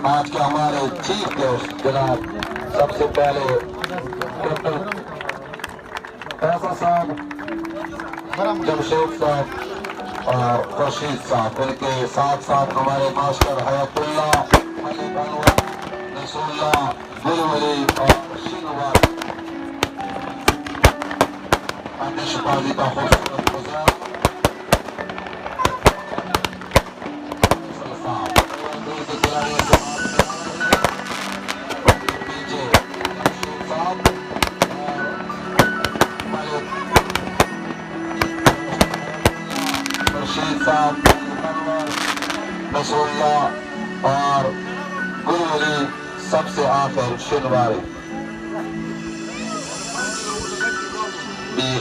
आज के हमारे चीफ गेस्ट जनाब सबसे पहले कैप्टन फैसल साहब, जमशेद साहब और खुर्शीद साहब, उनके साथ साथ हमारे मास्टर हयातुल्ला, मलिक अनवर, नसरुल्ला, गुलवली और शिनवार आतिशबाजी का खूबसूरत गुजारा नसरुल्ला और गुलवली, सबसे आखिर शिनवारी।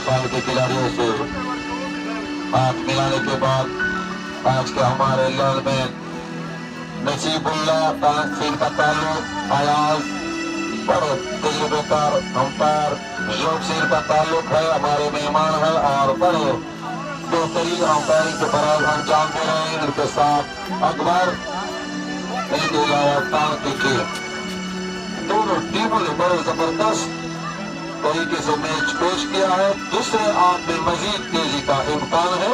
खाल के खिलाड़ियों से हाथ मिलाने के बाद आज के हमारे लालमैन नसीबुल्ला तहसील का ताल्लुक अयाज बड़े तजुर्बेकार अंपायर जोशीर का ताल्लुक है, हमारे मेहमान है और बड़े बेहतरीन अंपायरिंग के बराबर अंजाम दे रहे हैं। इनके साथ अकबर, इनके अलावा तान की टीम, दोनों टीमों ने बड़े जबरदस्त तरीके से मैच पेश किया है। दूसरे हाफ में मजीद तेजी का इम्कान है।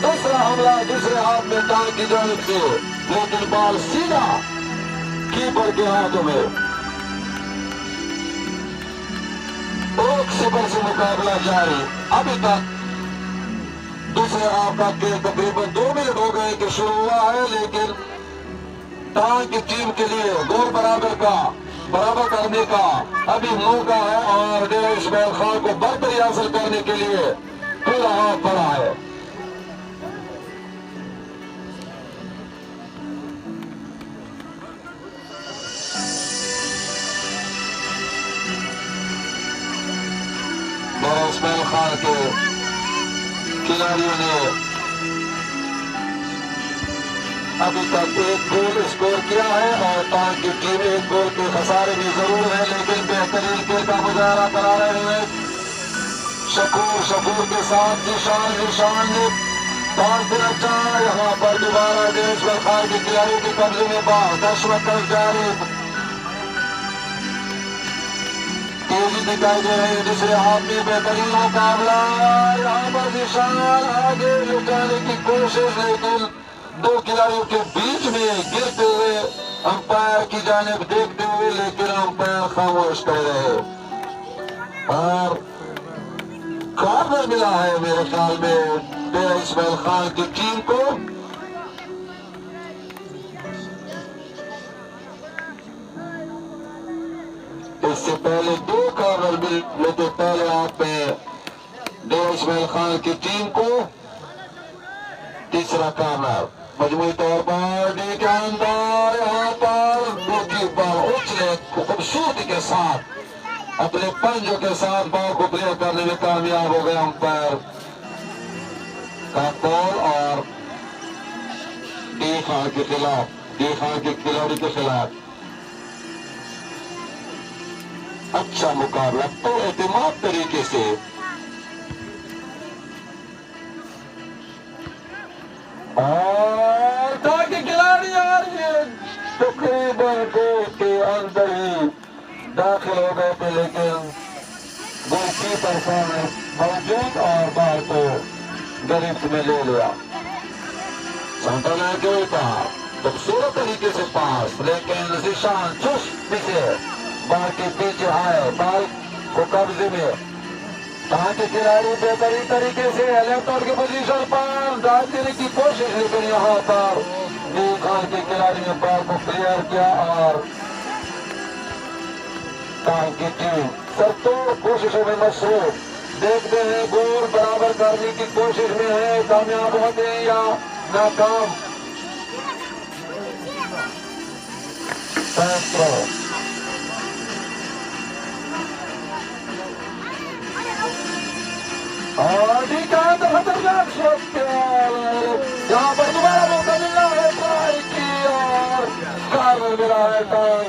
दूसरा हमला दूसरे हाथ में टांग की जानिब से, लेकिन बॉल सीधा कीपर के हाथों में। 1-0 से मुकाबला जारी। अभी तक दूसरे हाफ का खेल तकरीबन 2 मिनट हो गए कि शुरू हुआ है, लेकिन टांग की टीम के लिए गोल बराबर करने का अभी मौका है और डेरा इस्माइल खान को बर्तरी हासिल करने के लिए पूरा हाथ बढ़ा है। डेरा इस्माइल खान के खिलाड़ियों ने अभी तक 1 गोल स्कोर किया है और टांग की टीम 1 गोल के खसारे में जरूर है, लेकिन बेहतरीन खेल का मुजाहरा करा रहे हैं। शकूर के साथ निशान ने 5 दिन अच्छा यहाँ पर दोबारा देश में खान के खिलाड़ियों के कब्जे में बाहर 10 वक्त जारी तेजी दिखाई दे रही है। दूसरे हाथ में बेहतरीन मुकाबला, यहाँ पर निशान आगे लुटाने की कोशिश, लेकिन 2 खिलाड़ियों के बीच में गिरते हुए अंपायर की जानिब देखते हुए, लेकिन अंपायर खामोश कर रहे और कॉर्नर मिला है मेरे ख्याल में डेरा इस्माइल खान की टीम को। इससे पहले 2 कॉर्नर मिले थे पहले हाथ में डेरा इस्माइल खान की टीम को। तीसरा कॉर्नर मजमूई तौर पर डी के अंदर, यहाँ पर गोलकीपर उछले खूबसूरती के साथ अपने पंजों के साथ बॉल को क्लियर करने में कामयाब हो गए अंपायर का बॉल और डी खान के खिलाड़ी के खिलाफ अच्छा मुकाबला तो एहतिमाद तरीके से और ताकि खिलाड़ी यार ये तकरीबन गोल के अंदर ही दाखिल हो गए थे, लेकिन गोलकीपर सामने मौजूद और बाल को गिरफ्त में ले लिया। संतला के ऊपर खूबसूरत तरीके से पास, लेकिन निशान चुस्ती से बाल के पीछे आए, बाल को कब्जे में ताकि खिलाड़ी बेहतरीन तरीके से लेफ्ट आउट की पोजीशन पर डाल देने की कोशिश, लेकिन यहाँ पर खान के खिलाड़ी ने बॉल को क्लियर किया और टांग की टीम सरतोड़ कोशिशों में मसरूफ। देखते हैं गोल बराबर करने की कोशिश में है, कामयाब होते हैं या नाकाम। और खतरनाक शॉट यहाँ पर दोबारा मौका मिला है ट्राई की और कार में मिला है टांग।